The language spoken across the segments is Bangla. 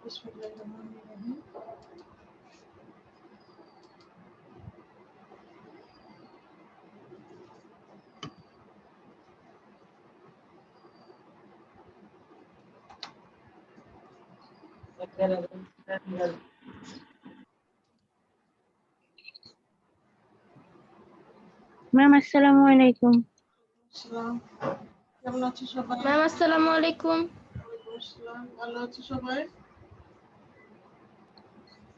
বিসমিল্লাহিররহমানিররহিম। ম্যাম আসসালামু আলাইকুম। আসসালাম, কেমন আছো সবাই? ম্যাম আসসালামু আলাইকুম। ওয়ালাইকুম আসসালাম, ভালো আছো সবাই?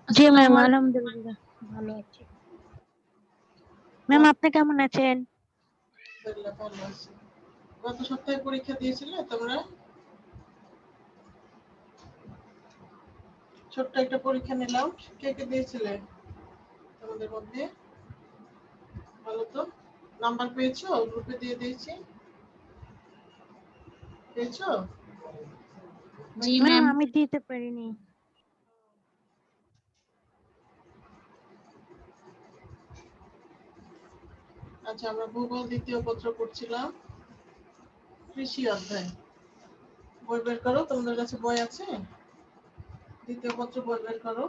জি ম্যাম, আসসালামু আলাইকুম। আলহামদুলিল্লাহ ভালো আছি। ম্যাম আপনি কেমন আছেন? আলহামদুলিল্লাহ ভালো আছি। গত সপ্তাহে পরীক্ষা দিয়েছিলে তোমরা? ছোট্ট একটা পরীক্ষা নিলাম, কে কে দিয়েছিলে তোমাদের মধ্যে? বলো তো, নাম্বার পেয়েছো? গ্রুপে দিয়ে দিয়েছি, পেয়েছো? জি ম্যাম ম্যাম। আমি দিতে পারিনি। আচ্ছা, আমরা ভূগোল দ্বিতীয় পত্র পড়ছিলাম, কৃষি অধ্যায়। বই বের করো, তোমাদের কাছে বই আছে? দ্বিতীয় পত্র বই বের করো।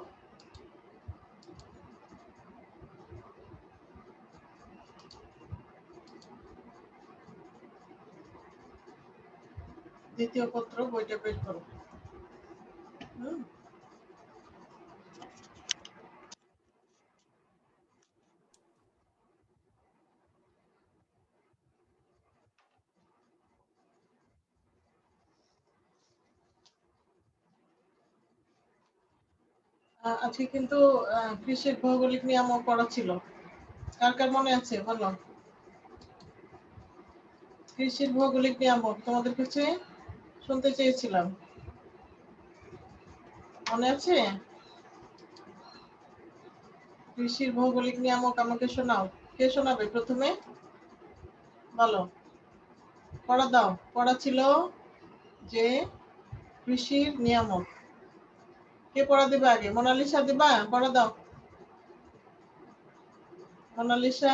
দ্বিতীয় পত্র বইটা বের করো। আজকে কিন্তু কৃষির ভৌগোলিক নিয়মও পড়া ছিল। কার কার মনে আছে বলো? কৃষির ভৌগোলিক নিয়ামক তোমাদের কাছে শুনতে চেয়েছিলাম, মনে আছে? কৃষির ভৌগোলিক নিয়ামক আমাকে শোনাও। কে শোনাবে প্রথমে? বলো, পড়া দাও। পড়া ছিল যে কৃষির নিয়ামক। কে পড়া দিবে আগে? মোনালিসা দিবা? পড়া দাও মোনালিসা,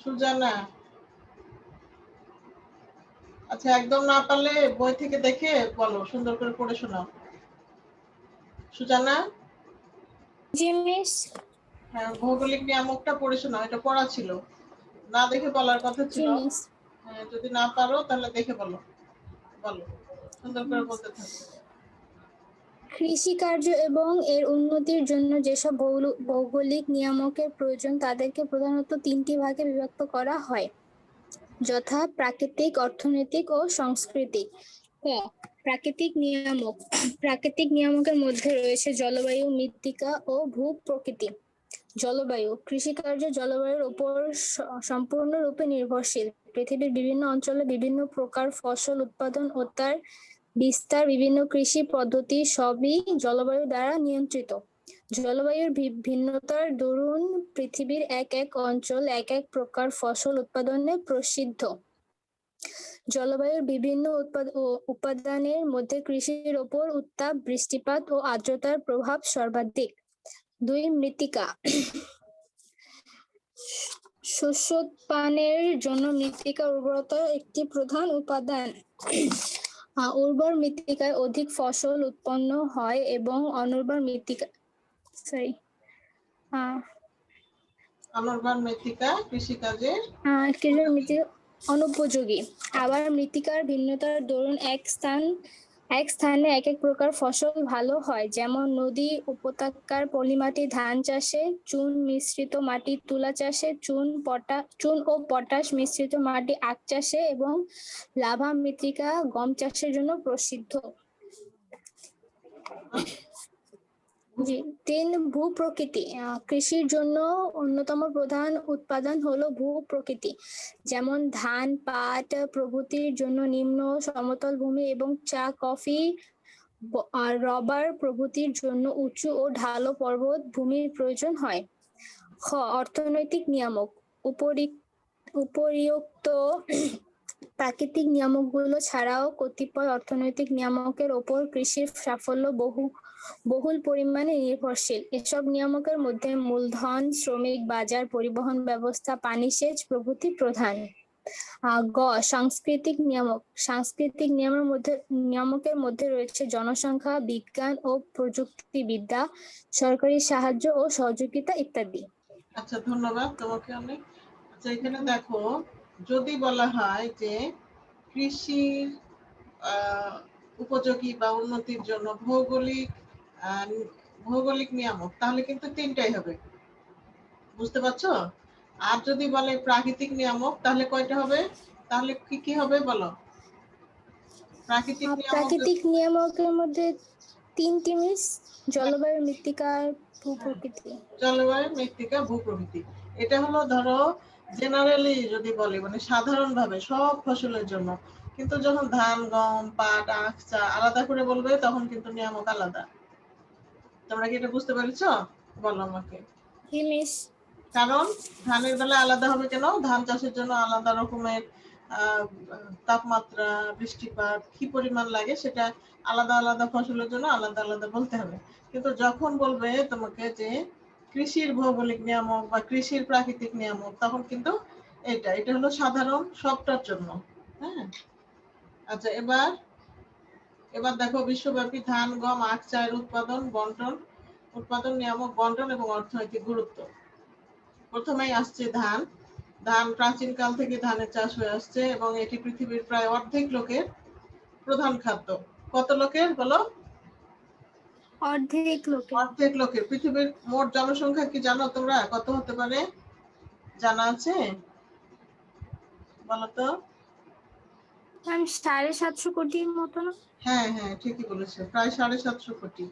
সুজানা। আচ্ছা, একদম না পারলে বই থেকে দেখে বলো, সুন্দর করে পড়ে শোনাও। সুজানা? জি মিস। হ্যাঁ, ভৌগোলিক নিয়ামকটা পড়ে শোনাও, এটা পড়া ছিল, না দেখে বলার কথা জি ছিল। মিস। হ্যাঁ, যদি না পারো তাহলে দেখে বলো। বলো, সুন্দর করে বলতে থাকো। কৃষিকার্য এবং এর উন্নতির জন্য যেসব ভৌগোলিক নিয়ামকের প্রয়োজন তাদেরকে প্রধানত তিনটি ভাগে বিভক্ত করা হয়, যথা প্রাকৃতিক, অর্থনৈতিক ও সাংস্কৃতিক। ক, প্রাকৃতিক নিয়ামক। প্রাকৃতিক নিয়ামকের মধ্যে রয়েছে জলবায়ু, মৃত্তিকা ও ভূ-প্রকৃতি। জলবায়ু। কৃষিকার্য জলবায়ুর উপর সম্পূর্ণরূপে নির্ভরশীল। পৃথিবীর বিভিন্ন অঞ্চলে বিভিন্ন প্রকার ফসল উৎপাদন ও তার বিস্তার, বিভিন্ন কৃষি পদ্ধতি সবই জলবায়ু দ্বারা নিয়ন্ত্রিত। জলবায়ুর ভিন্নতার দরুন পৃথিবীর এক এক অঞ্চল এক এক প্রকার ফসল উৎপাদনে প্রসিদ্ধ। জলবায়ুর বিভিন্ন উপাদানের মধ্যে কৃষির ওপর উত্তাপ, বৃষ্টিপাত ও আর্দ্রতার প্রভাব সর্বাধিক। 2, মৃত্তিকা। শস্যোৎপাদনের জন্য মৃত্তিকার উর্বরতা একটি প্রধান উপাদান। উর্বর মৃত্তিকায় অধিক ফসল উৎপন্ন হয় এবং অনুর্বর মৃত্তিকা কৃষিকাজের অনুপযোগী। আবার মৃত্তিকার ভিন্নতার দরুন এক স্থানে এক এক প্রকার ফসল ভালো হয়, যেমন নদী উপত্যকার পলিমাটি ধান চাষে, চুন মিশ্রিত মাটি তুলা চাষে, চুন ও পটাশ মিশ্রিত মাটি আখ চাষে এবং লাভা মৃত্তিকা গম চাষের জন্য প্রসিদ্ধ। 3, ভূ-প্রকৃতি। কৃষির জন্য অন্যতম প্রধান উপাদান হলো ভূ-প্রকৃতি, যেমন ধান, পাট প্রভৃতির জন্য নিম্ন সমতল ভূমি এবং চা, কফি, রবার প্রভৃতির জন্য উঁচু ও ঢালু পর্বত ভূমির প্রয়োজন হয়। খ, অর্থনৈতিক নিয়ামক। উপরিউক্ত প্রাকৃতিক নিয়ামকগুলো ছাড়াও কতিপয় অর্থনৈতিক নিয়ামকের ওপর কৃষির সাফল্য বহুল পরিমাণে নির্ভরশীল। এসব নিয়ামকের মধ্যে মূলধন, শ্রমিক, বাজার, পরিবহন ব্যবস্থা, পানি সেচ প্রভৃতি প্রধান। গ. সাংস্কৃতিক নিয়ামক। সাংস্কৃতিক নিয়ামকের মধ্যে রয়েছে জনসংখ্যা, বিজ্ঞান ও প্রযুক্তিবিদ্যা, সরকারি সাহায্য ও সহযোগিতা ইত্যাদি। আচ্ছা, ধন্যবাদ তোমাকে অনেক। আচ্ছা, এখানে দেখো, যদি বলা হয় যে কৃষির উপযোগী বা উন্নতির জন্য ভৌগোলিক নিয়ামক, তাহলে কিন্তু তিনটাই হবে, বুঝতে পারছো? আর যদি বলে প্রাকৃতিক নিয়ামক, তাহলে কয়টা হবে? তাহলে কি কি হবে বলো? প্রাকৃতিক নিয়ামকের মধ্যে তিনটি মিস: জলবায়ু, মৃত্তিকা, ভূপ্রকৃতি। জলবায়ু, মৃত্তিকা, ভূপ্রকৃতি। এটা হলো ধরো জেনারেলি যদি বলি, মানে সাধারণভাবে সব ফসলের জন্য। কিন্তু যখন ধান, গম, পাট, আখ, চা আলাদা করে বলবে, তখন কিন্তু নিয়ামক আলাদা। তোমরা কি এটা বুঝতে পেরেছো? বলো আমাকে। কারণ ধানের বেলা আলাদা হবে কেন? ধান চাষের জন্য আলাদা রকমের তাপমাত্রা, বৃষ্টিপাত কি পরিমাণ লাগে, সেটা আলাদা আলাদা ফসলের জন্য আলাদা আলাদা বলতে হবে। কিন্তু যখন বলবে তোমাকে যে কৃষির ভৌগোলিক নিয়ামক বা কৃষির প্রাকৃতিক নিয়ামক, তখন কিন্তু এটা হলো সাধারণ সবটার জন্য। হ্যাঁ, আচ্ছা, এবার দেখো, বিশ্বব্যাপী ধান, গম, আখ, চায়ের উৎপাদন নিয়ামক, বন্টন এবং অর্থনৈতিক গুরুত্ব। প্রথমেই আসছে ধান। ধান প্রাচীনকাল থেকে ধানের চাষ হয়ে আসছে এবং এটি পৃথিবীর প্রায় অর্ধেক লোকের প্রধান খাদ্য। কত লোকের বলো? অর্ধেক লোকের। পৃথিবীর মোট জনসংখ্যা কি জানো তোমরা কত হতে পারে? জানা আছে? বলো তো। 750 কোটির মতো না? হ্যাঁ হ্যাঁ, ঠিকই বলেছো, প্রায় 750 কোটি।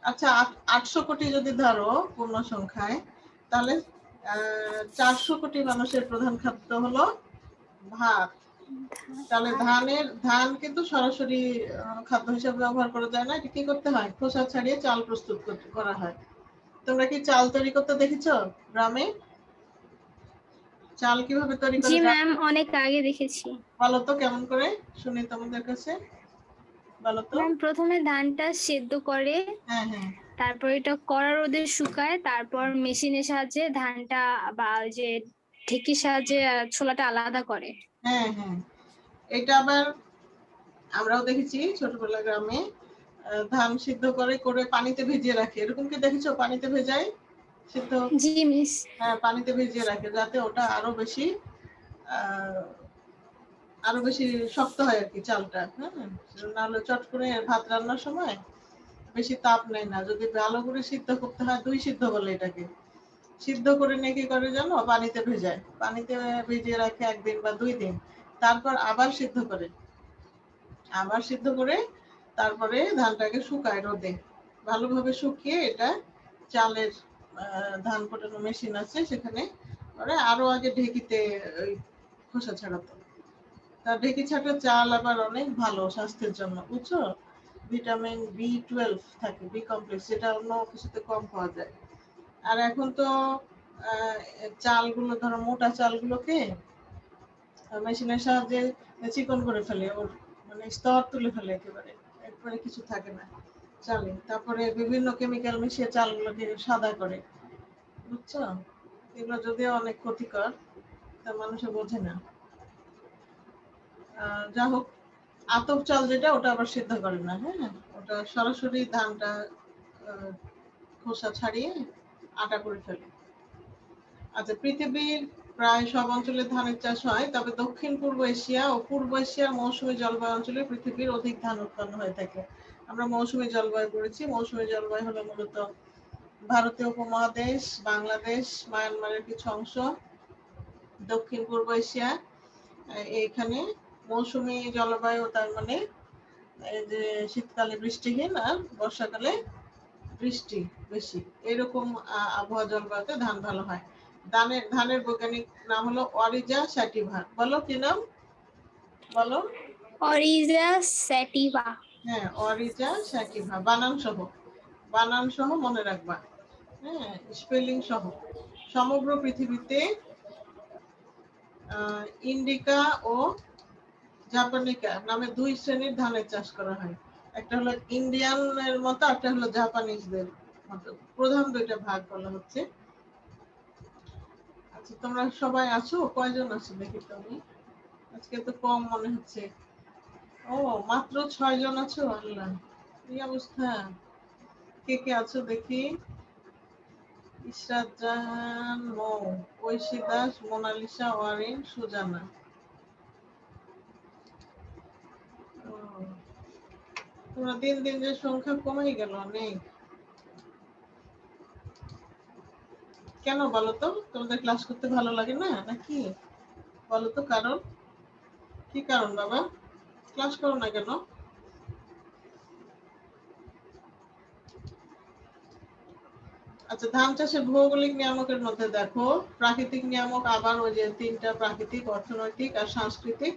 আচ্ছা, 800 কোটি যদি ধরো পূর্ণ সংখ্যায়, তাহলে 400 কোটি মানুষের প্রধান খাদ্য হলো ভাত। তাহলে ধান কিন্তু সরাসরি খাদ্য হিসেবে ব্যবহার করা যায় না। এটা কি করতে হয়? খোসা ছাড়িয়ে চাল প্রস্তুত করা হয়। তোমরা কি চাল তৈরি করতে দেখেছো গ্রামে? চাল কিভাবে তৈরি করে? জি ম্যাম, অনেক আগে দেখেছি। বলো তো কেমন করে, শুনি তোমাদের কাছে, বলো তো। ম্যাম, প্রথমে ধানটা সেদ্ধ করে, হ্যাঁ হ্যাঁ, তারপর এটা কড়া রোদে শুকায়, তারপর মেশিনের সাহায্যে ধানটা বা যে ঢেকির সাহায্যে ছোলাটা আলাদা করে। হ্যাঁ হ্যাঁ, এটা আবার আমরাও দেখেছি ছোটবেলা গ্রামে। ধান সিদ্ধ করে পানিতে ভিজিয়ে রাখে। এরকম কি দেখেছো? পানিতে ভেজায় সিদ্ধ। জি মিস। হ্যাঁ, পানিতে ভিজিয়ে রাখে যাতে ওটা আরো বেশি শক্ত হয় আর কি, চালটা। হ্যাঁ, নাহলে চট করে ভাত রান্নার সময় বেশি তাপ নেয় না। যদি ভালো করে সিদ্ধ করতে হয়, 2 সিদ্ধ বলে এটাকে। সিদ্ধ করে নিয়ে কি করে জানো? পানিতে ভেজায়। পানিতে ভিজিয়ে রাখে 1 দিন বা 2 দিন। তারপর আবার সিদ্ধ করে তারপরে ধানটাকে শুকায় রোদে। ভালোভাবে শুকিয়ে এটা চালের ধান ফোটানো মেশিন আছে, সেখানে আরো আগে ঢেকিতে ওই খোসা ছাড়াতো। তার ঢেকি ছাটা চাল আবার অনেক ভালো স্বাস্থ্যের জন্য, বুঝছো? ভিটামিন B12 থাকে, বি কমপ্লেক্স, যেটা অন্য কিছুতে কম পাওয়া যায়। আর এখন তো চালগুলো, ধরো মোটা চালগুলোকে মেশিনের সাহায্যে চিকন করে ফেলে, ওর মানে স্তর তুলে ফেলে, একবারে কিছু থাকে না চালে। তারপরে বিভিন্ন কেমিক্যাল মিশিয়ে চালগুলোকে সাদা করে, বুঝছো? এগুলো যদিও অনেক ক্ষতিকর, তা মানুষে বোঝে না। যা হোক, আতপ চাল যেটা, ওটা আবার সিদ্ধ করে না। হ্যাঁ, ওটা সরাসরি ধানটা খোসা ছাড়িয়ে আটা করে ফেলে। আচ্ছা, পৃথিবীর প্রায় সব অঞ্চলে ধানের চাষ হয়, তবে দক্ষিণ পূর্ব এশিয়া ও পূর্ব এশিয়ার মৌসুমী জলবায়ু অঞ্চলে পৃথিবীর অধিক ধান উৎপন্ন হয়ে থাকে। আমরা মৌসুমী জলবায়ু পড়েছি। মৌসুমী জলবায়ু হলো মূলত ভারতীয় উপমহাদেশ, বাংলাদেশ, মায়ানমারের কিছু অংশ, দক্ষিণ পূর্ব এশিয়া। এইখানে মৌসুমী জলবায়ু, তার মানে এই যে শীতকালে বৃষ্টিহীন আর বর্ষাকালে বৃষ্টি বেশি, এরকম আবহাওয়া জলবায়ুতে ধান ভালো হয়। ধানের বৈজ্ঞানিক নাম হলো অরিজা স্যাটিভা। বলো কি নাম? বলো। অরিজা স্যাটিভা। হ্যাঁ, অরিজা স্যাটিভা, বানান সহ মনে রাখবা। হ্যাঁ, স্পেলিং সহ। সমগ্র পৃথিবীতে ইন্ডিকা ও জাপানিকা নামে 2 শ্রেণীর ধানের চাষ করা হয়। একটা হলো ইন্ডিয়ানের মতো, একটা হলো জাপানিজদের মতো, প্রধান দুইটা ভাগ বলা হচ্ছে। আচ্ছা তোমরা সবাই আছো? কয়জন আছো দেখি তো আমি, আজকে তো কম মনে হচ্ছে। ও মাত্র 6 জন আছো? আল্লাহ, কি অবস্থা! কে কে আছো দেখি? ইশরাত জাহান, মৌ, ঐশী দাস, মোনালিসা, ওয়ারিন, সুজানা। ও, তোমরা দিন দিন যে সংখ্যা কমেই গেল অনেক। কেন বলো তো? তোমাদের ক্লাস করতে ভালো লাগে না নাকি? বলো তো কারণ, কি কারণ বাবা? ক্লাস করো না কেন? আচ্ছা, ধান চাষের ভৌগোলিক নিয়ামকের মধ্যে দেখো, প্রাকৃতিক নিয়ামক, আবার ওই যে তিনটা, প্রাকৃতিক, অর্থনৈতিক আর সাংস্কৃতিক।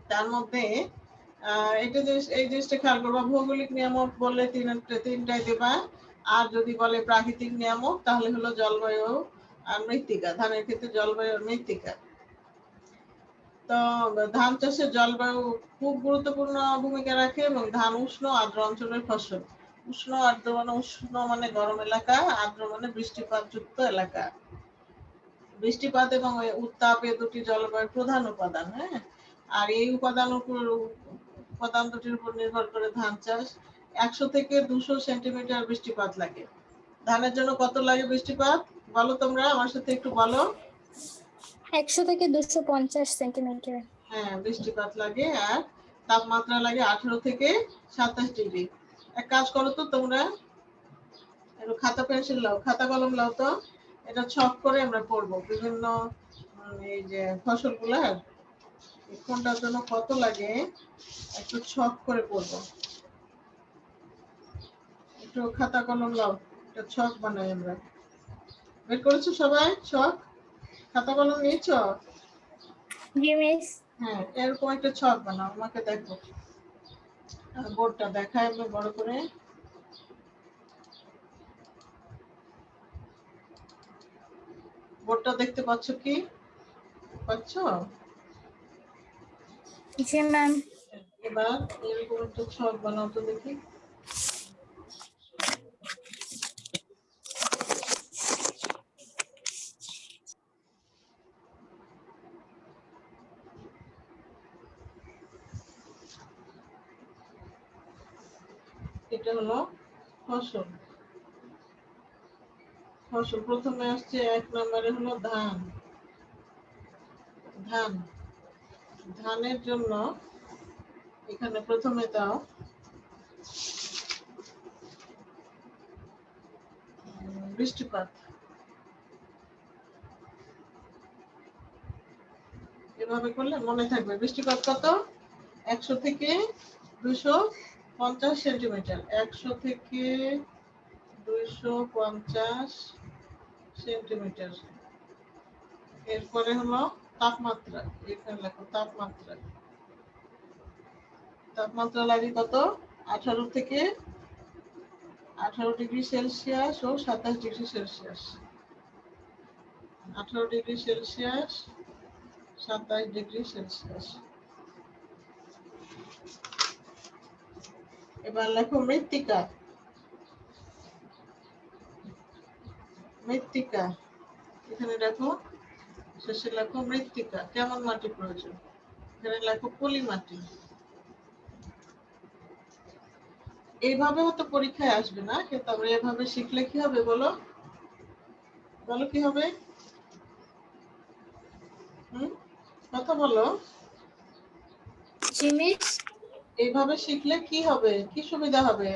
তার মধ্যে এটা যে এই জিনিসটা খেয়াল করবা, ভৌগোলিক নিয়ামক বললে তিনটাই দেবা, আর যদি বলে প্রাকৃতিক নিয়ামক তাহলে হলো জলবায়ু আর মৃত্তিকা। ধানের ক্ষেত্রে জলবায়ু আর মৃত্তিকা। তো ধান চাষে জলবায়ু খুব গুরুত্বপূর্ণ ভূমিকা রাখে, এবং ধান উষ্ণ আর্দ্র অঞ্চলের ফসল। উষ্ণ আর্দ্র মানে, উষ্ণ মানে গরম এলাকা, আর্দ্র মানে বৃষ্টিপাত যুক্ত এলাকা। বৃষ্টিপাত এবং উত্তাপ এ দুটি জলবায়ুর প্রধান উপাদান। হ্যাঁ, আর এই উপাদান দুটির উপর নির্ভর করে ধান চাষ। 100 থেকে 200 সেন্টিমিটার বৃষ্টিপাত লাগে। ধানের জন্য কত লাগে বৃষ্টিপাত বলো তোমরা আমার সাথে একটু বলো। 100 থেকে 250 সেন্টিমিটার। হ্যাঁ, বৃষ্টিপাত লাগে। আর তাপমাত্রা লাগে 18 থেকে 27 ডিগ্রি। এক কাজ করো তো তোমরা, একটু খাতা পেন্সিল লাও, খাতা কলম লাও তো, এটা ছক করে আমরা পড়বো বিভিন্ন এই যে ফসলগুলার কোনটার জন্য কত লাগে একটু ছক করে পড়বো। একটু খাতা কলম লাও, একটা ছক বানাই আমরা। বের করেছো সবাই ছক? খাতা কলম নিয়েছো? জি মিস। হ্যাঁ, এরকম একটা ছক বানাও, আমাকে দেখো, বোর্ডটা দেখায় আমি বড় করে। বোর্ডটা দেখতে পাচ্ছ কি? পাচ্ছ? জি ম্যাম। এবার এরকম একটা ছক বানাও তো দেখি। এটা হলো ফসল। ফসল প্রথমে আসছে 1 নম্বরে হলো ধান। ধান, ধানের জন্য এখানে প্রথমে দাও বৃষ্টিপাত। এভাবে করলে মনে থাকবে বৃষ্টিপাত কত। 100 থেকে 250 সেন্টিমিটার। 100 থেকে 250 সেন্টিমিটার। এরপরে হলো তাপমাত্রা, এখানে লেখো তাপমাত্রা। তাপমাত্রা লাগে কত? 18 থেকে 18 ডিগ্রি সেলসিয়াস ও 27 degree Celsius. 18 degree Celsius, 27 degree Celsius. এবার লেখো মৃত্তিকা। মৃত্তিকা, এখানে দেখো শেষে লেখো মৃত্তিকা। কেমন মাটি প্রয়োজন? এখানে লেখো পলি মাটি। এইভাবে হয়তো পরীক্ষায় আসবে না, কিন্তু আমরা এভাবে শিখলে কি হবে বলো? বলো কি হবে? কথা বলো। জি মিস। এইভাবে শিখলে কি হবে, কি সুবিধা হবে?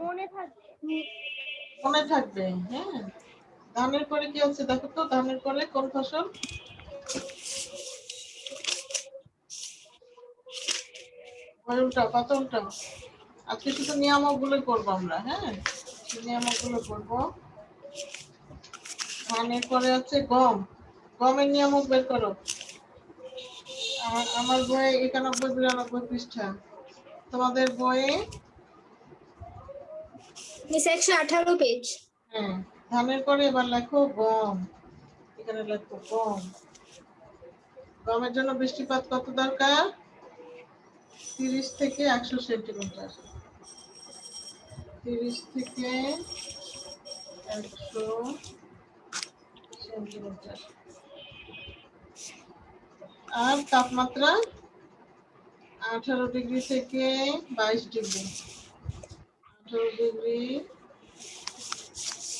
মনে থাকবে। মনে থাকবে। হ্যাঁ, ধানের পরে কি আছে দেখো তো, ধানের পরে কোন ফসল? উল্টাও, কত উল্টাও। আজকে শুধু নিয়ামক গুলো করবো আমরা। হ্যাঁ, নিয়ামক গুলো করবো। ধানের পরে হচ্ছে গম। গমের নিয়ামক বের করো। আমার বইয়ে 91-92 পৃষ্ঠা। তোমাদের বইয়ে মিস 118 পেজ। হ্যাঁ, ধানের পরে এবার লেখো গম। এখানে লেখো গম। গমের জন্য বৃষ্টিপাত কত দরকার? 30 থেকে 100 সেন্টিমিটার, 30 থেকে 100 সেন্টিমিটার। আর তাপমাত্রা 18 ডিগ্রি থেকে 22 ডিগ্রি, 18 ডিগ্রি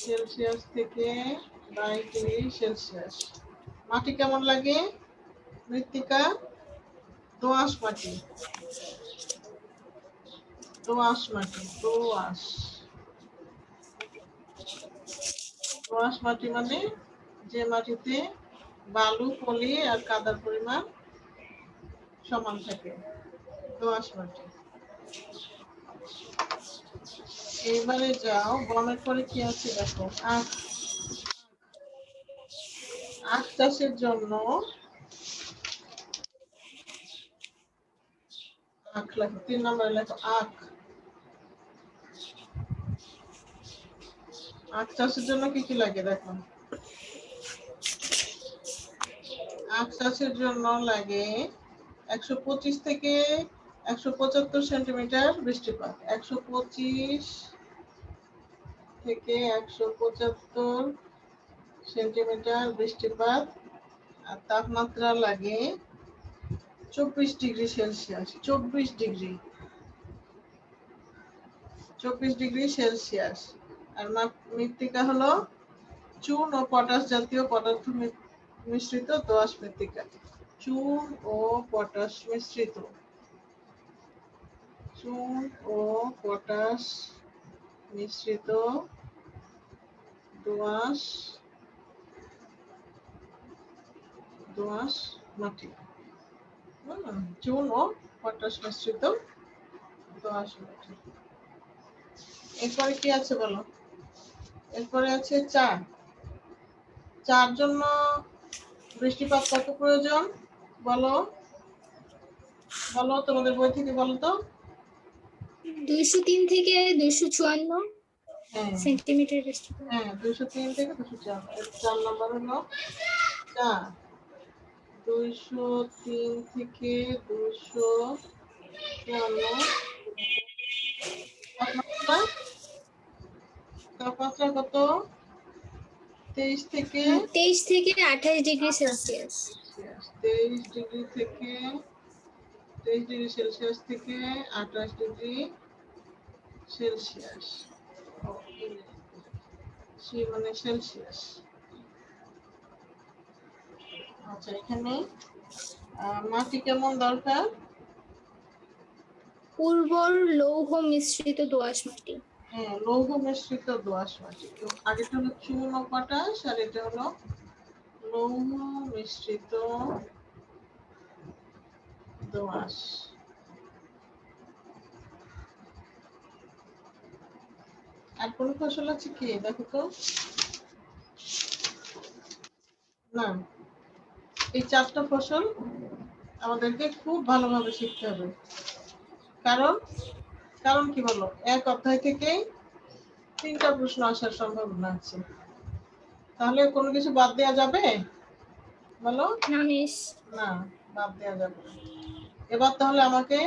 সেলসিয়াস থেকে 22 ডিগ্রি সেলসিয়াস। মাটি কেমন লাগে? মৃত্তিকা দোআঁশ মাটি, দোআঁশ মাটি, দোআঁশ। দোআঁশ মাটি মানে যে মাটিতে বালু, পলি আর কাদার পরিমাণ সমান থাকে, দোআঁশ মাটি। এবারে যাও, গমের পরে কি আছে দেখো, আখ। আখ চাষের জন্য আখ লেখো, 3 নম্বরে লেখো আখ। আখ চাষের জন্য কি কি লাগে দেখো। আখ চাষের জন্য লাগে 125 থেকে 175 সেন্টিমিটার বৃষ্টিপাত, 125 থেকে 175 সেন্টিমিটার বৃষ্টিপাত। আর তাপমাত্রা লাগে 24 degree Celsius, 24 degree, 24 degree Celsius. আর মৃত্তিকা হলো চুন ও পটাশ জাতীয় পদার্থ মিশ্রিত দোআঁশ মৃত্তিকা, চুন ও পটাশ মিশ্রিত, চুন ও পটাশ মিশ্রিত দোআঁশ, দোআঁশ মাটি। চুন ও পটাশ মিশ্রিত দোআঁশ মাটি। এরপরে কি আছে বলো। এরপরে আছে চা। চার জন্য বৃষ্টিপাত কত প্রয়োজন বলো, বলো তোমাদের বই থেকে বলো তো। 203 থেকে 254 সেন্টিমিটার বৃষ্টিপাত। হ্যাঁ, 203 থেকে 204। 4 নম্বর হলো চা, 203 থেকে 254। তাপমাত্রা কত? 23 থেকে 28 ডিগ্রি সেলসিয়াস। 23 ডিগ্রি থেকে 23 ডিগ্রি সেলসিয়াস থেকে 28 ডিগ্রি সেলসিয়াস, সি মানে সেলসিয়াস। আচ্ছা, এখানে মাটি কেমন দরকার? উর্বর লৌহ মিশ্রিত দোআঁশ মাটি। হ্যাঁ, লৌহ মিশ্রিত দোআঁশ মাটি। তো আগেটা হলো চুন ও পটাশ, আর এটা হলো লৌহ মিশ্রিত দোআঁশ। আর কোন ফসল আছে কি দেখো তো। না, এই 4টা ফসল আমাদেরকে খুব ভালোভাবে শিখতে হবে। কারণ কারণ কি বলো, এক অধ্যায় থেকে 3টা প্রশ্ন আসার সম্ভাবনা আছে। তাহলে কোনো কিছু বাদ দেওয়া যাবে বলো? না মিস। না, বাদ দেওয়া যাবে না। এবার তাহলে আমাকে,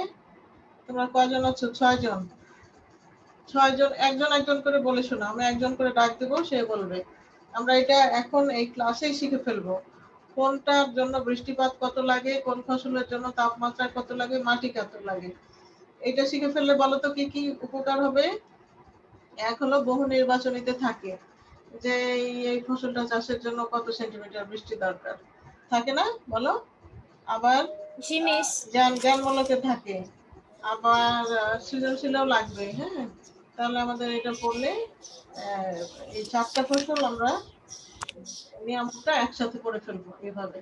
তোমরা কয়জন আছো? 6 জন। 6 জন একজন একজন করে বলে শোনো, আমি একজন করে ডাক দেবো, সে বলবে। আমরা এটা এখন এই ক্লাসেই শিখে ফেলবো, কোনটার জন্য বৃষ্টিপাত কত লাগে, কোন ফসলের জন্য তাপমাত্রা কত লাগে, মাটি কত লাগে। এটা শিখে ফেললে বলো তো কি কি উপকার হবে। এক হলো বহু নির্বাচনীতে থাকে যে এই ফসলটা চাষের জন্য কত সেন্টিমিটার বৃষ্টি দরকার, থাকে না বলো? আবার জি মিস। জ্ঞানমূলকে থাকে, আবার সৃজনশীলও লাগবে। হ্যাঁ, তাহলে আমাদের এটা পড়লে এই 4টা ফসল আমরা নিয়মটা একসাথে পড়ে ফেলবো এভাবে।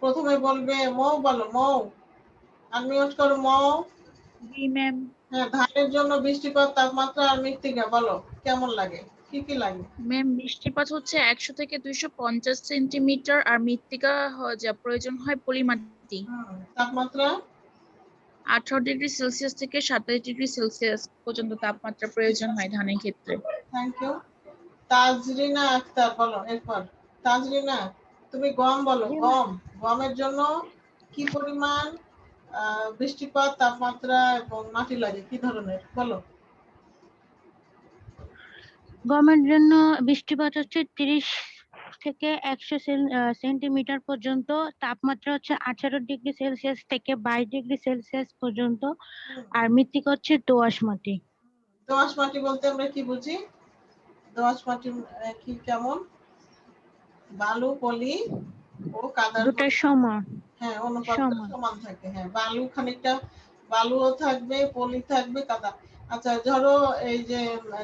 প্রথমে বলবে মৌ, বলো মৌ, আনমিউট করো মৌ। জি ম্যাম। হ্যাঁ, ধানের জন্য বৃষ্টিপাত, তাপমাত্রা আর মৃত্তিকা বলো কেমন লাগে, কি কি লাগে? ম্যাম বৃষ্টিপাত হচ্ছে 100 থেকে 250 সেন্টিমিটার, আর মৃত্তিকা যা প্রয়োজন হয় পলি মাটি। তাপমাত্রা 18 ডিগ্রি সেলসিয়াস থেকে 27 ডিগ্রি সেলসিয়াস পর্যন্ত তাপমাত্রা প্রয়োজন হয় ধানের ক্ষেত্রে। Thank you. তাজরিনা আক্তার বলো এরপর। তাজরিনা, তুমি গম বলো, গমের জন্য কি পরিমাণ বৃষ্টিপাত, তাপমাত্রা এবং মাটি লাগে কি ধরনের বলো? গমের জন্য বৃষ্টিপাত হচ্ছে 30 থেকে 100 সেন্টিমিটার পর্যন্ত, তাপমাত্রা হচ্ছে 18 ডিগ্রি সেলসিয়াস থেকে 22 ডিগ্রি সেলসিয়াস পর্যন্ত, আর মৃত্তিকা হচ্ছে দোআঁশ মাটি। দোআঁশ মাটি বলতে আমরা কি বুঝি? দোআঁশ মাটি কি কেমন? বালু, পলি ও কাদার দুটাই সমান। হ্যাঁ অনুপাতটা সমান থাকে। হ্যাঁ বালু খানিকটা বালুও থাকবে, পলি থাকবে, কাদা। আচ্ছা ধরো এই যে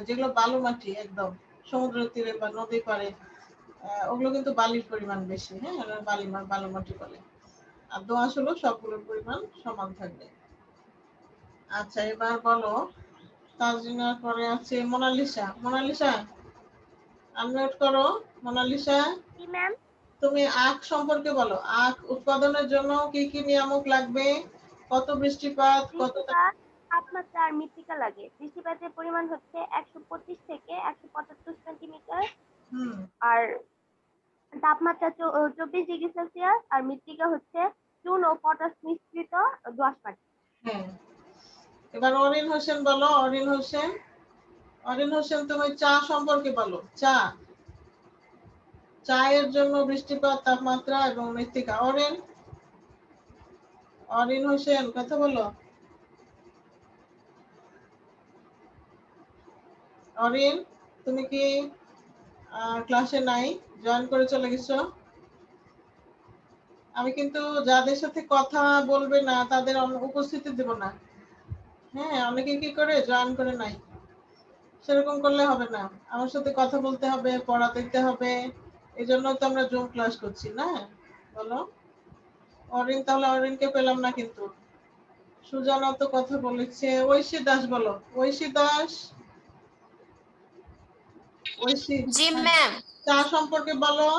যেগুলো বালু মাটি একদম সমুদ্র তীরে বা নদী পাড়ে, ওগুলো কিন্তু বালির পরিমাণ বেশি। হ্যাঁ বালু মাটি বলে। আর দোআঁশ হলো সবগুলোর পরিমাণ সমান থাকবে। আচ্ছা এবার বলো, তাজরিনার পরে আছে মোনালিসা। মোনালিসা আনমিউট করো। মোনালিসা জি ম্যাম। তুমি আখ সম্পর্কে বলো। আখ উৎপাদনের জন্য কি কি নিয়ামক লাগবে? কত বৃষ্টিপাত, কত বৃষ্টিপাত, তাপমাত্রা আর মৃত্তিকা লাগে। বৃষ্টিপাতের পরিমাণ হচ্ছে 125 থেকে 175 সেন্টিমিটার, আর তাপমাত্রা 24 ডিগ্রি সেলসিয়াস, আর মৃত্তিকা হচ্ছে চুন ও পটাশ মিশ্রিত দোআঁশ মাটি। হ্যাঁ এবার অরিন হোসেন বলো। অরিন হোসেন, অরিন হোসেন তুমি চা সম্পর্কে বলো। চা, চায়ের জন্য বৃষ্টিপাত, তাপমাত্রা এবং মৃত্তিকা। অরিন, অরিন হোসেন কথা বলো। অরিন তুমি কি ক্লাসে নাই, জয়েন করে চলে গেছো? আমি কিন্তু যাদের সাথে কথা বলবে না তাদের উপস্থিতি দেব না। হ্যাঁ অনেকে কি করে জয়েন করে নাই, সেরকম করলে হবে না। আমার সাথে কথা বলতে হবে, পড়া দেখতে হবে, এই জন্য তো আমরা জুম ক্লাস করছি না। বলো অরিন, তাহলে অরিনকে পেলাম না কিন্তু। সুজানা তো কথা বলেছে। ঐশী দাস বলো। ঐশী দাস, ঐশী জি ম্যাম। চা সম্পর্কে বলো।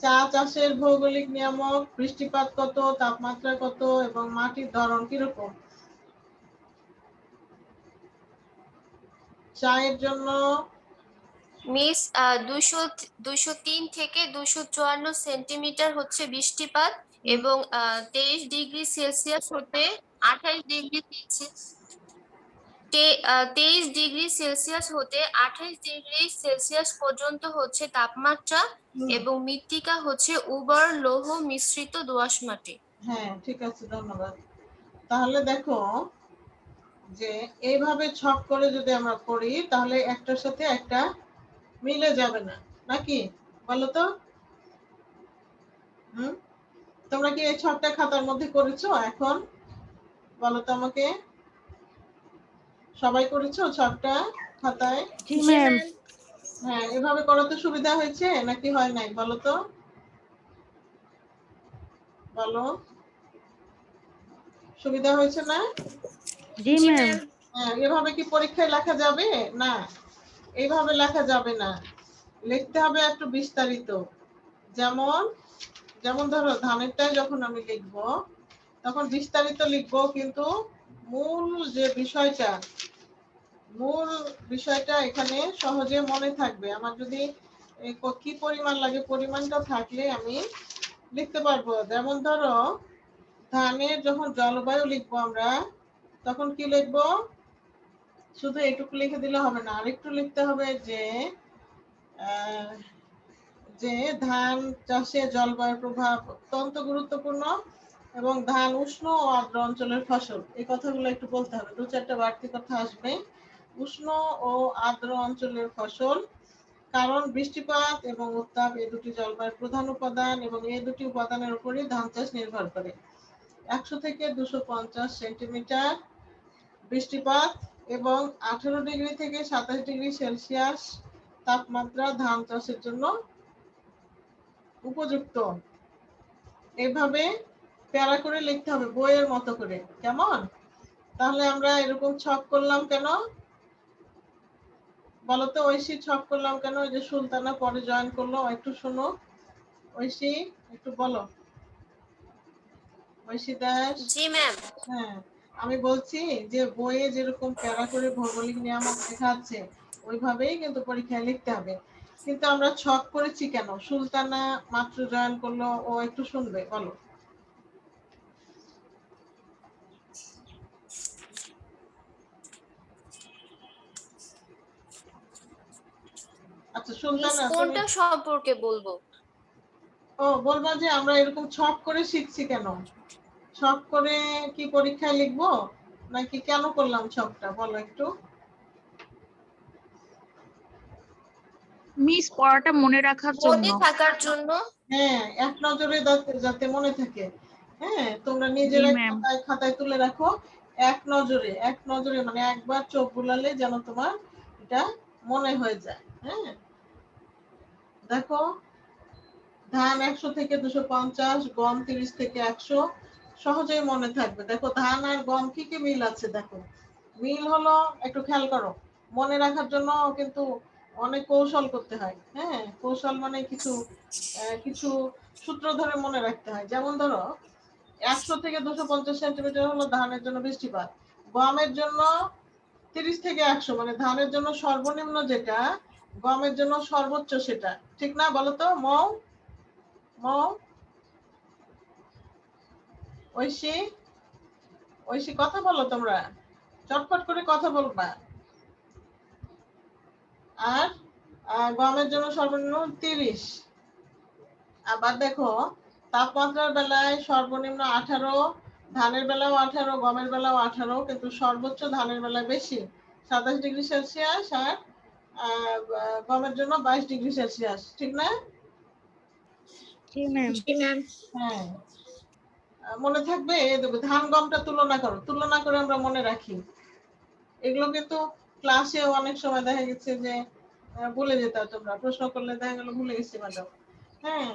চা চাষের ভৌগোলিক নিয়ামক, বৃষ্টিপাত কত, তাপমাত্রা কত এবং মাটির ধরন কিরকম? চায়ের জন্য মিস 203 থেকে 254 সেন্টিমিটার হচ্ছে বৃষ্টিপাত, এবং 23 ডিগ্রি সেলসিয়াস হতে 28 ডিগ্রি সেলসিয়াস 23 ডিগ্রি সেলসিয়াস হতে 28 ডিগ্রি সেলসিয়াস পর্যন্ত হচ্ছে তাপমাত্রা, এবং মৃত্তিকা হচ্ছে উর্বর লৌহ মিশ্রিত দোআঁশ মাটি। হ্যাঁ ঠিক আছে, ধন্যবাদ। তাহলে দেখো যে এইভাবে ছক করে যদি আমরা পড়ি তাহলে একটার সাথে একটা মিলে যাবে না, নাকি বলো তো? তোমরা কি এই ছকটা খাতার মধ্যে করেছো এখন? বলো তো আমাকে, সবাই করেছো ছকটা খাতায়? জি ম্যাম। হ্যাঁ এভাবে করাতে সুবিধা হয়েছে নাকি হয় নাই বলো তো? বলো সুবিধা হয়েছে না? জি ম্যাম। হ্যাঁ এভাবে কি পরীক্ষায় লেখা যাবে? না এইভাবে লেখা যাবে না, লিখতে হবে একটু বিস্তারিত। যেমন যেমন ধরো ধানেরটাই যখন আমি লিখবো তখন বিস্তারিত লিখবো, কিন্তু মূল যে বিষয়টা এখানে সহজে মনে থাকবে। আমার যদি কি পরিমাণ লাগে পরিমাণটা থাকলে আমি লিখতে পারবো। যেমন ধরো ধানের যখন জলবায়ু লিখবো আমরা তখন কি লিখবো? শুধু এটুকু লিখে দিলে হবে না, আরেকটু লিখতে হবে যে ধান চাষে জলবায়ুর প্রভাব অত্যন্ত গুরুত্বপূর্ণ এবং ধান উষ্ণ ও আর্দ্র অঞ্চলের ফসল। এই কথাগুলো একটু বলতে হবে, দু চারটা বাড়তি কথা আসবে। উষ্ণ ও আর্দ্র অঞ্চলের ফসল, কারণ বৃষ্টিপাত এবং উত্তাপ এই দুটি জলবায়ুর প্রধান উপাদান এবং এই দুটি উপাদানের উপরই ধান চাষ নির্ভর করে। 100 থেকে 250 সেন্টিমিটার বৃষ্টিপাত এবং 18 ডিগ্রি থেকে 27 ডিগ্রি সেলসিয়াস তাপমাত্রা ধান চাষের জন্য উপযুক্ত। এভাবে প্যারা করে লিখতে হবে বইয়ের মতো করে, কেমন? তাহলে আমরা এরকম ছক করলাম কেন বলতো? ঐশী ছক করলাম কেন? ওই যে সুলতানা পরে জয়েন করলো, একটু শোনো। ঐশী একটু বলো। ঐশী দাস। জি ম্যাম। হ্যাঁ আমি বলছি যে বইয়ে যেরকম প্যারা করে ভৌগোলিক নিয়ামক লেখা আছে ওইভাবেই কিন্তু পরীক্ষায় লিখতে হবে। কিন্তু আমরা ছক করেছি কেন? সুলতানা মাত্র জয়েন করলো, ও একটু শুনবে, বলো। আচ্ছা সুলতানা তুমি কোনটা সম্পর্কে বলবো? ও বলবা যে আমরা এরকম ছক করে শিখছি কেন, ছক করে কি পরীক্ষায় লিখবো নাকি কেন করলাম ছকটা বলো একটু। মিস পড়াটা মনে রাখার জন্য। মনে থাকার জন্য। হ্যাঁ এক নজরে যাতে মনে থাকে। হ্যাঁ তোমরা জি নিজেরাই ম্যাম। খাতায় তুলে রাখো, এক নজরে মানে একবার চোখ বুলালে যেন তোমার এটা মনে হয়ে যায়। হ্যাঁ দেখো ধান 100 থেকে 250, গম 30 থেকে 100, সহজেই মনে থাকবে। দেখো ধান আর গম কি কি মিল আছে, দেখো মিল হলো একটু খেয়াল করো, মনে রাখার জন্য কিন্তু অনেক কৌশল করতে হয়। হ্যাঁ কৌশল মানে কিছু কিছু সূত্র ধরে মনে রাখতে হয়। যেমন ধরো 100 থেকে 250 সেন্টিমিটার হলো ধানের জন্য বৃষ্টিপাত, গমের জন্য 30 থেকে 100 মানে ধানের জন্য সর্বনিম্ন যেটা, গমের জন্য সর্বোচ্চ সেটা, ঠিক না বলো তো মৌ? মৌ ঐশী ঐশী কথা বলো, তোমরা চটপট করে কথা বলবা। আর গমের জন্য সর্বনিম্ন 30। আবার দেখো তাপমাত্রার বেলায় সর্বনিম্ন 18, ধানের বেলাও 18, গমের বেলাও 18, কিন্তু সর্বোচ্চ ধানের বেলায় বেশি 27 ডিগ্রি সেলসিয়াস, আর গমের জন্য 22 ডিগ্রি সেলসিয়াস, ঠিক না? জি ম্যাম। হ্যাঁ মনে থাকবে। ধান গমটা তুলনা করে আমরা মনে রাখি। এগুলো কিন্তু ক্লাসে অনেক সময় দেখা গেছে যে ভুলে যেতে, তোমরা প্রশ্ন করলে দেখা গেল ভুলে গেছি ম্যাডাম। হ্যাঁ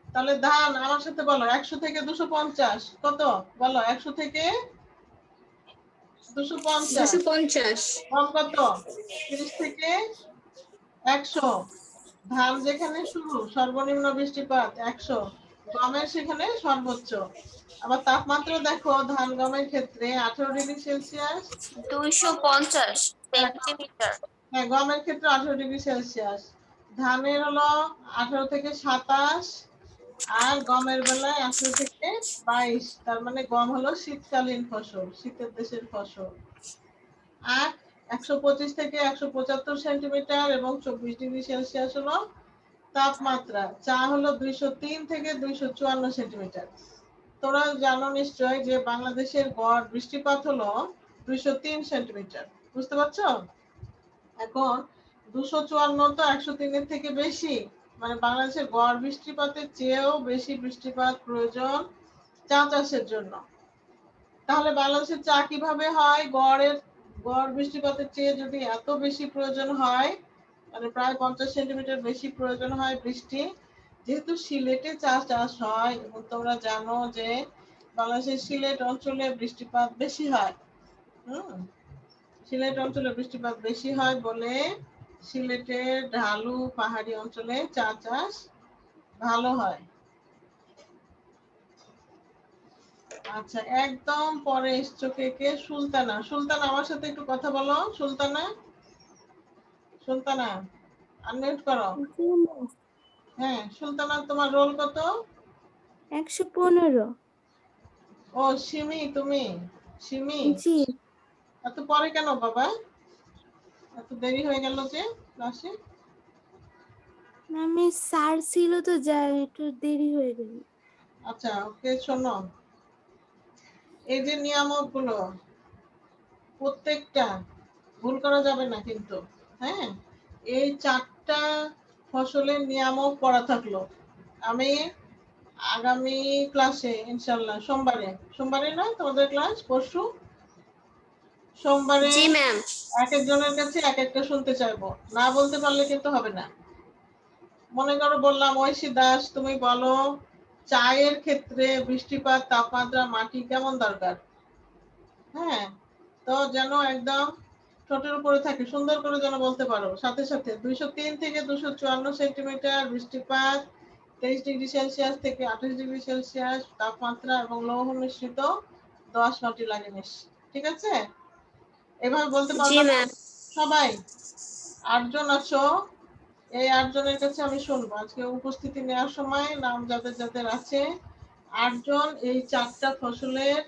তাহলে ধান আমার সাথে বলো 100 থেকে 250 কত বলো, 100 থেকে 250, গম কত 30 থেকে 100, ধান যেখানে শুরু সর্বনিম্ন বৃষ্টিপাত 100, গমের সেখানে সর্বোচ্চ। আবার তাপমাত্রা দেখো ধান গমের ক্ষেত্রে 18 ডিগ্রি সেলসিয়াস, 250 সেন্টিমিটার। হ্যাঁ গমের ক্ষেত্রে 18 ডিগ্রি সেলসিয়াস, ধানের হলো 18 থেকে 27, আর গমের বেলায় 18 থেকে 22। তার মানে গম হলো শীতকালীন ফসল, শীতের দেশের ফসল। আখ 125 থেকে 175 সেন্টিমিটার এবং 24 ডিগ্রি সেলসিয়াস হলো তাপমাত্রা। চা হলো 203 থেকে 254 সেন্টিমিটার। তোমরা জানো নিশ্চয় যে বাংলাদেশের গড় বৃষ্টিপাত হলো 203 সেন্টিমিটার, বুঝতে পারছো? এখন 254 তো 103 থেকে বেশি, মানে বাংলাদেশের গড় বৃষ্টিপাতের চেয়েও বেশি বৃষ্টিপাত প্রয়োজন চা চাষের জন্য। তাহলে বাংলাদেশের চা কিভাবে হয়? গড় বৃষ্টিপাতের চেয়ে যদি এত বেশি প্রয়োজন হয়, মানে প্রায় 50 সেন্টিমিটার বেশি প্রয়োজন হয় বৃষ্টি, যেহেতু সিলেটে চা চাষ হয় এবং তোমরা জানো যে বাংলাদেশের সিলেট অঞ্চলে বৃষ্টিপাত বেশি হয়। সিলেট অঞ্চলে বৃষ্টিপাত বেশি হয় বলে সিলেটের ঢালু পাহাড়ি অঞ্চলে চা চাষ ভালো হয়। আচ্ছা একদম পরে এসছো কে? সুলতানা। সুলতানা আমার সাথে একটু কথা বলো। সুলতানা আনমিউট করো। হ্যাঁ সুলতানা তোমার রোল কত? 115। ও সিমি, তুমি সিমি জি এত পরে কেন বাবা, এত দেরি হয়ে গেল যে ক্লাসে? আমি স্যার ছিল তো যাই একটু দেরি হয়ে গেল। আচ্ছা ওকে শোনো, এই যে নিয়ামক গুলো প্রত্যেকটা ভুল করা যাবে না কিন্তু। হ্যাঁ এই 4টা ফসলের নিয়ামক পড়া থাকলো। আমি আগামী ক্লাসে ইনশাল্লাহ সোমবারে না তোমাদের ক্লাস পরশু, সোমবারে জি ম্যাম। এক একজনের কাছে এক একটা শুনতে চাইবো, না বলতে পারলে কিন্তু হবে না। মনে করো বললাম ঐশী দাস তুমি বলো চায়ের ক্ষেত্রে বৃষ্টিপাত, তাপমাত্রা, মাটি কেমন দরকার। হ্যাঁ তো যেন একদম ঠোঁটের উপরে থাকে, সুন্দর করে যেন বলতে পারো। সাথে সাথে 203 থেকে 254 সেন্টিমিটার বৃষ্টিপাত, 23 ডিগ্রি সেলসিয়াস থেকে 28 ডিগ্রি সেলসিয়াস তাপমাত্রা এবং লৌহ মিশ্রিত 10 মাটি লাগে মিশ, ঠিক আছে? এভাবে বলতে জি পারবা না ম্যাম। সবাই? 8 জন আছো, এই 8 জনের কাছে আমি শুনবো আজকে উপস্থিতি নেওয়ার সময় নাম যাদের যাদের আছে। 8 জন এই 4টা ফসলের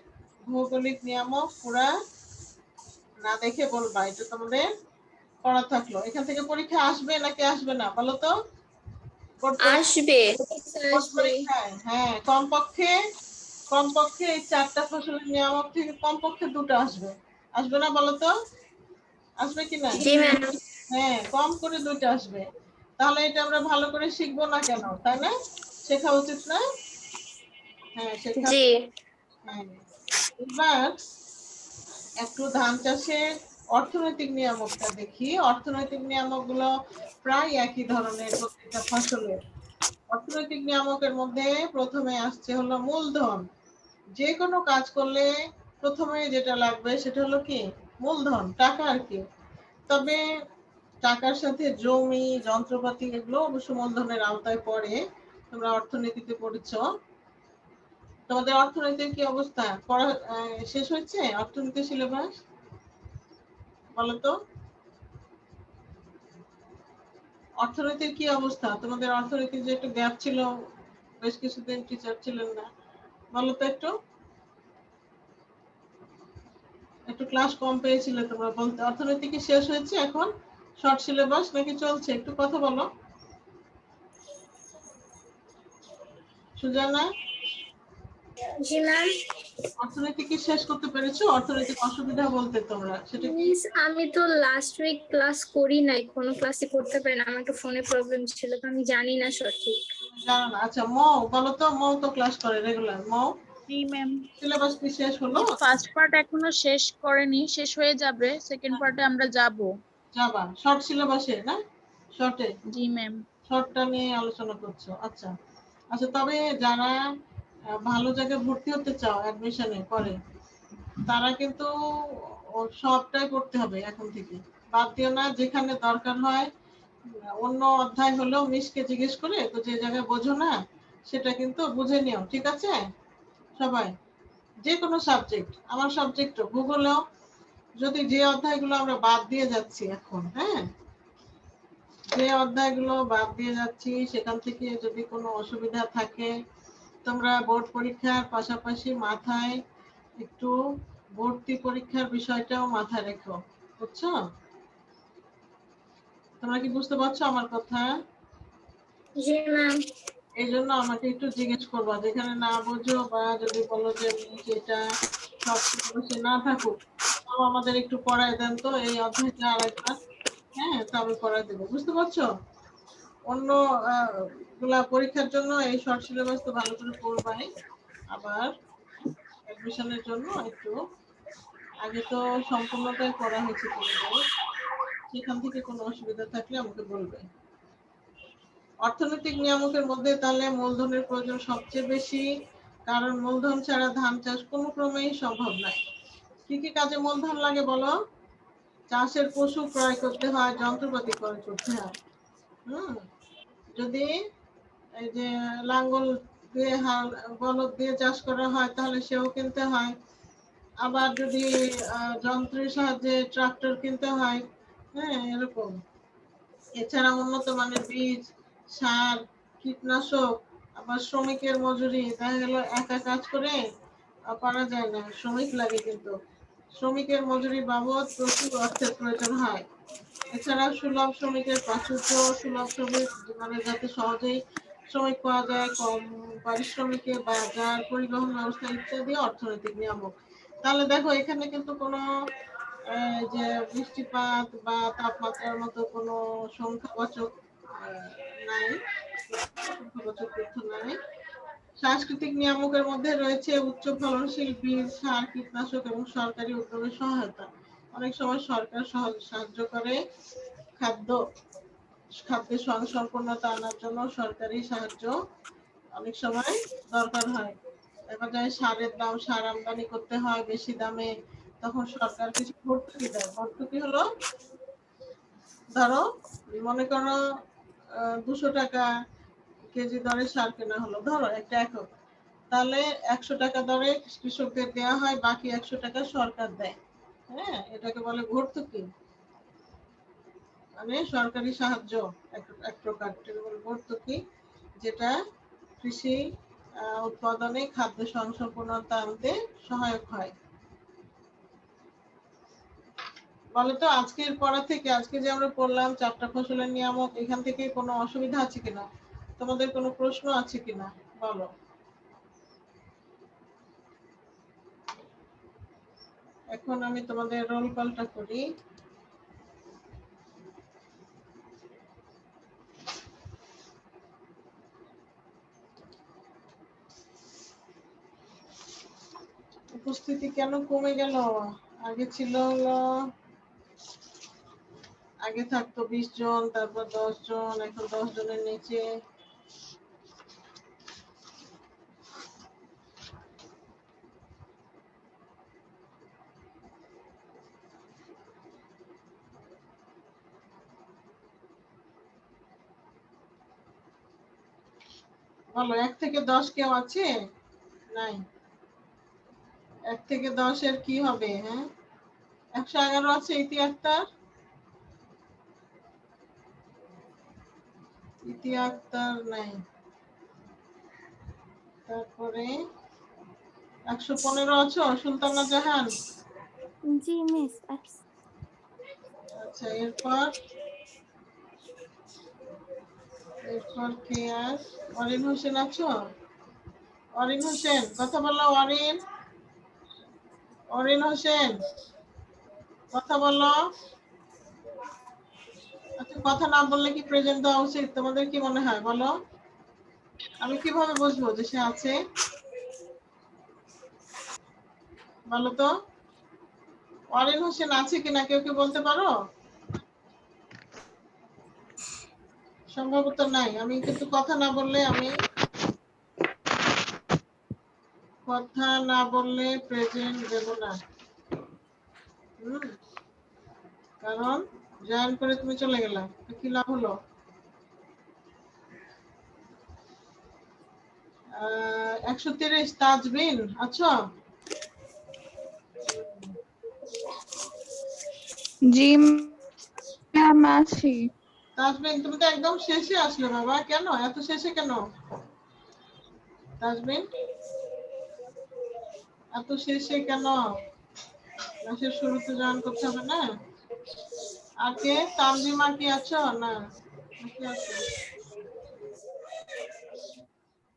ভৌগোলিক নিয়ামক পুরা না দেখে বলবা, এটা তোমাদের পড়া থাকলো। এখান থেকে পরীক্ষা আসবে নাকি আসবে না বলো তো? আসবে। পরীক্ষায় হ্যাঁ কমপক্ষে এই 4টা ফসলের নিয়ামক থেকে কমপক্ষে 2টা আসবে। আসবে না বলো তো? আসবে কি না? জি ম্যাম। হ্যাঁ কম করে 2টা আসবে। তাহলে এটা আমরা ভালো করে শিখবো না কেন, তাই না? শেখা উচিত না? হ্যাঁ শেখা। জি। হ্যাঁ এবার একটু ধান চাষের অর্থনৈতিক নিয়ামকটা দেখি। অর্থনৈতিক নিয়ামকগুলো প্রায় একই ধরনের প্রত্যেকটা ফসলের। অর্থনৈতিক নিয়ামকের মধ্যে প্রথমে আসছে হলো মূলধন। যে কোনো কাজ করলে প্রথমে যেটা লাগবে সেটা হলো কি? মূলধন, টাকা আর কি। তবে টাকার সাথে জমি, যন্ত্রপাতি এগুলো অবশ্য মূলধনের আওতায় পড়ে। তোমরা অর্থনীতিতে পড়েছো। তোমাদের অর্থনীতির কি অবস্থা? পড়া শেষ হয়েছে অর্থনীতি সিলেবাস? বলো তো অর্থনীতির কি অবস্থা? তোমাদের অর্থনীতির যে একটু গ্যাপ ছিল, বেশ কিছুদিন টিচার ছিলেন না, বলো তো একটু ক্লাস কম পেয়েছিলে তোমরা বলতে। অর্থনীতি কি শেষ হয়েছে এখন? শর্ট সিলেবাস নাকি চলছে? একটু কথা বলো সুজানা। জি ম্যাম। অর্থনীতি কি শেষ করতে পেরেছো? অর্থনৈতিক অসুবিধা বলতে তোমরা সেটা কি? আমি তো লাস্ট উইক ক্লাস করি নাই, কোনো ক্লাসই করতে পারি না, আমার একটু ফোনে প্রবলেম ছিল তো আমি জানি না সঠিক। জানো না? আচ্ছা মৌ বলো তো, মৌ তো ক্লাস করে রেগুলার। মৌ জি ম্যাম। সিলেবাস কি শেষ হলো? ফার্স্ট পার্ট এখনো শেষ করেনি, শেষ হয়ে যাবে, সেকেন্ড পার্টে আমরা যাব। যাবা শর্ট সিলেবাসে না? শর্টে? জি ম্যাম। শর্টটা নিয়ে আলোচনা করছো। আচ্ছা আচ্ছা তবে যারা ভালো জায়গায় ভর্তি হতে চাও অ্যাডমিশনে পরে, তারা কিন্তু সবটাই করতে হবে এখন থেকে। বাদ দিও না, যেখানে দরকার হয় অন্য অধ্যায় হলেও মিসকে জিজ্ঞেস করে, তো যে জায়গায় বোঝো না সেটা কিন্তু বুঝে নিও, ঠিক আছে? সবাই যে কোনো সাবজেক্ট, আমার সাবজেক্টও ভূগোলেও যদি যে অধ্যায়গুলো আমরা বাদ দিয়ে যাচ্ছি এখন, হ্যাঁ যে অধ্যায়গুলো বাদ দিয়ে যাচ্ছি সেখান থেকে যদি কোনো অসুবিধা থাকে, তোমরা বোর্ড পরীক্ষার পাশাপাশি মাথায় একটু ভর্তি পরীক্ষার বিষয়টাও মাথায় রেখো, বুঝছো? তোমরা কি বুঝতে পারছো আমার কথা? জি ম্যাম। এই জন্য আমাকে একটু জিজ্ঞেস করবা, যেখানে না বোঝো বা যদি বলো যে এটা সব সিলেবাসে না থাকুক, তাও আমাদের একটু পড়ায় দেন তো এই অধ্যায়টা আরেকবার। হ্যাঁ তা আমি পড়ায় দেবো, বুঝতে পারছো? অন্য গুলা পরীক্ষার জন্য এই শর্ট সিলেবাস তো ভালো করে পড়বাই, আবার অ্যাডমিশনের জন্য একটু আগে তো সম্পূর্ণটাই পড়া হয়েছে তোমাদের, সেখান থেকে কোনো অসুবিধা থাকলে আমাকে বলবে। অর্থনৈতিক নিয়ামকের মধ্যে তাহলে মূলধনের প্রয়োজন সবচেয়ে বেশি, কারণ মূলধন ছাড়া ধান চাষ কোনো ক্রমেই সম্ভব নয়। কি কি কাজে মূলধন লাগে বলো? চাষের পশু ক্রয় করতে হয়, যন্ত্রপাতি ক্রয় করতে হয়। যদি এই যে লাঙ্গল দিয়ে হাল বলদ দিয়ে চাষ করা হয় তাহলে সেও কিনতে হয়। আবার যদি যন্ত্রের সাহায্যে ট্রাক্টর কিনতে হয়, হ্যাঁ এরকম। এছাড়া উন্নত মানের বীজ, সার, কীটনাশক, আবার শ্রমিকের মজুরি। দেখা গেল একা কাজ করে করা যায় না, শ্রমিক লাগে, কিন্তু শ্রমিকের মজুরি বাবদ প্রচুর অর্থের প্রয়োজন হয়। এছাড়া সুলভ শ্রমিকের প্রাচুর্য, সুলভ শ্রমিক মানে যাতে সহজেই শ্রমিক পাওয়া যায়, কম পারিশ্রমিকে বাজার, পরিবহন ব্যবস্থা ইত্যাদি অর্থনৈতিক নিয়ামক। তাহলে দেখো এখানে কিন্তু কোনো যে বৃষ্টিপাত বা তাপমাত্রার মতো কোনো সংখ্যাবাচক নাই, সংখ্যাবাচক তথ্য নাই। সাংস্কৃতিক নিয়ামকের মধ্যে রয়েছে উচ্চ ফলনশীল বীজ, সার, কীটনাশক এবং সরকারি উদ্যোগের সহায়তা। অনেক সময় সরকার সাহায্য করে খাদ্যে স্বয়ংসম্পূর্ণতা আনার জন্য, সরকারি সাহায্য অনেক সময় দরকার হয়। দেখা যায় সার আমদানি করতে হয় বেশি দামে, তখন সরকার কিছু ভর্তুকি দেয়। ভর্তুকি হলো ধরো মনে করো 200 টাকা কেজি দরে সার কেনা হলো, ধরো একটা একক, তাহলে 100 টাকা দরে কৃষকদের দেওয়া হয়, বাকি 100 টাকা সরকার দেয়। হ্যাঁ এটাকে বলে ভর্তুকি, মানে সরকারি সাহায্য এক প্রকার, ভর্তুকি, যেটা কৃষি উৎপাদনে খাদ্য স্বয়ংসম্পূর্ণতা আনতে সহায়ক হয়। বলো তো আজকের পড়া থেকে, আজকে যে আমরা পড়লাম 4টা ফসলের নিয়ামক, এখান থেকে কোনো অসুবিধা আছে কিনা, তোমাদের কোনো প্রশ্ন আছে কিনা বলো। এখন আমি তোমাদের রোল কলটা করি। উপস্থিতি কেন কমে গেল? আগে ছিল আগে থাকতো 20 জন, তারপর 10 জন, এখন 10 জনের নিচে। বলো 1 থেকে 10 কেউ আছে? নাই। 1 থেকে 10 এর কি হবে? হ্যাঁ, 111 আছে। ইতি আক্তার নাই। তারপরে 115 আছো, সুলতানা জাহান? জি মিস। আচ্ছা, এরপর কে আর? অরিন হোসেন আছো? অরিন হোসেন কথা বলো। অরিন হোসেন কথা বলো। আচ্ছা, কথা না বললে কি প্রেজেন্ট দেওয়া উচিত? তোমাদের কি মনে হয় বলো? আমি কিভাবে বুঝবো যে সে আছে? বলো তো, অরিন হোসেন আছে কিনা কেউ কি বলতে পারো? সম্ভবত নাই। আমি কিন্তু কথা না বললে প্রেজেন্ট দেব না। কারণ জয়েন করে তুমি চলে গেলা, কি লাভ হলো? 130 তাজবিন আছো? জি ম্যাম আছি। তাজবিন তুমি তো একদম শেষে আসলে বাবা, কেন এত শেষে কেন? তাজবিন এত শেষে কেন? ক্লাসের শুরুতে জয়েন করতে হবে না? আর কে? তানজিমা কি আছো? না, কি আছো?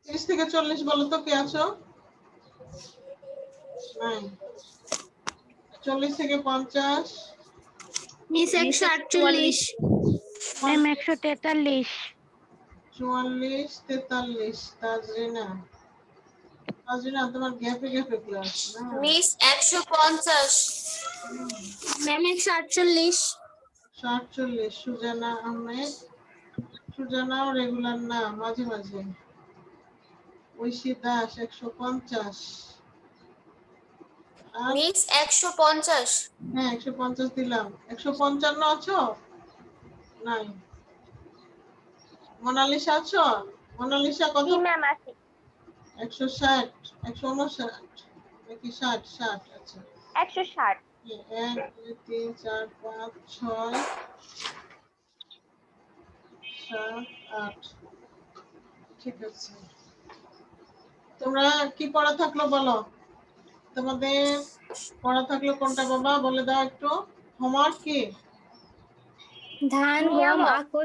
30 থেকে 40 বলো তো কে আছো? নাই। 40 থেকে 50? মিস 148। ম্যাম 143। 44, 43। তাজরিনা তোমার গ্যাপে ক্লাস না? মিস 150। ম্যাম 148। 148। সুজানা আহমেদ? সুজানাও রেগুলার না, মাঝে মাঝে। ঐশী দাস 150। আর মিস 150। হ্যাঁ 150 দিলাম। 155 আছো? নাই। মোনালিসা আছো? মোনালিসা কত? জি ম্যাম আছি। 160, 159 নাকি 60? আচ্ছা 160। 1 2 3 4 5 6 7 8। ঠিক আছে, তোমরা কি পড়া থাকলো বলো? তোমাদের পড়া থাকলো কোনটা বাবা বলে দাও একটু। হোমওয়ার্ক কি? ধান, গম, নিয়ামক। আখ ও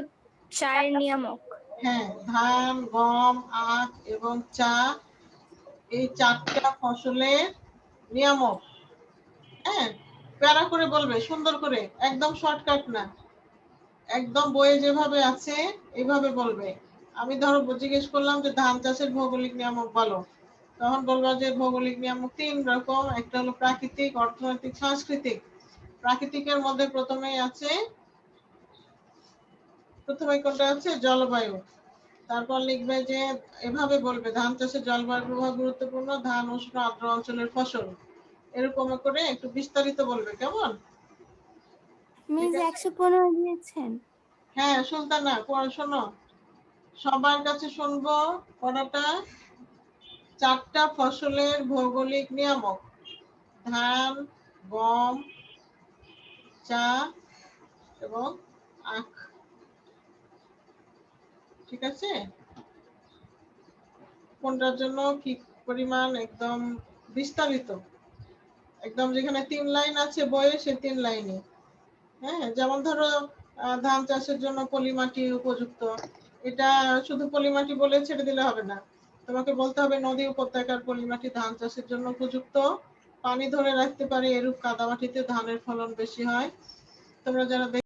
চায়ের নিয়ামক। হ্যাঁ, ধান, গম, আখ এবং চা, এই 4টা ফসলের নিয়ামক। হ্যাঁ, প্যারা করে বলবে, সুন্দর করে, একদম শর্টকাট না, একদম বইয়ে যেভাবে আছে এইভাবে বলবে। আমি ধরো জিজ্ঞেস করলাম যে ধান চাষের ভৌগোলিক নিয়ামক বলো, তখন বলবা যে ভৌগোলিক নিয়ামক 3 রকম। একটা হলো প্রাকৃতিক, অর্থনৈতিক, সাংস্কৃতিক। প্রাকৃতিকের মধ্যে প্রথমে কোনটা আছে? জলবায়ু। তারপর লিখবে যে এভাবে বলবে ধান চাষে জলবায়ুর প্রভাব গুরুত্বপূর্ণ, ধান উষ্ণ আর্দ্র অঞ্চলের ফসল। এরকম করে একটু বিস্তারিত বলবে, কেমন? মিস 115 দিয়েছেন। হ্যাঁ সুলতানা, শোনো, সবার কাছে শুনবো পড়াটা। 4টা ফসলের ভৌগোলিক নিয়ামক: ধান, গম, চা এবং আখ। ঠিক আছে? কোনটার জন্য কি পরিমাণ একদম বিস্তারিত, একদম যেখানে 3 লাইন আছে বইয়ে সে 3 লাইনে। হ্যাঁ, যেমন ধরো ধান চাষের জন্য পলি মাটি উপযুক্ত, এটা শুধু পলি মাটি বলে ছেড়ে দিলে হবে না, তোমাকে বলতে হবে নদী উপত্যকার পলি মাটি ধান চাষের জন্য উপযুক্ত, পানি ধরে রাখতে পারে এরূপ কাদামাটিতে ধানের ফলন বেশি হয়। তোমরা যারা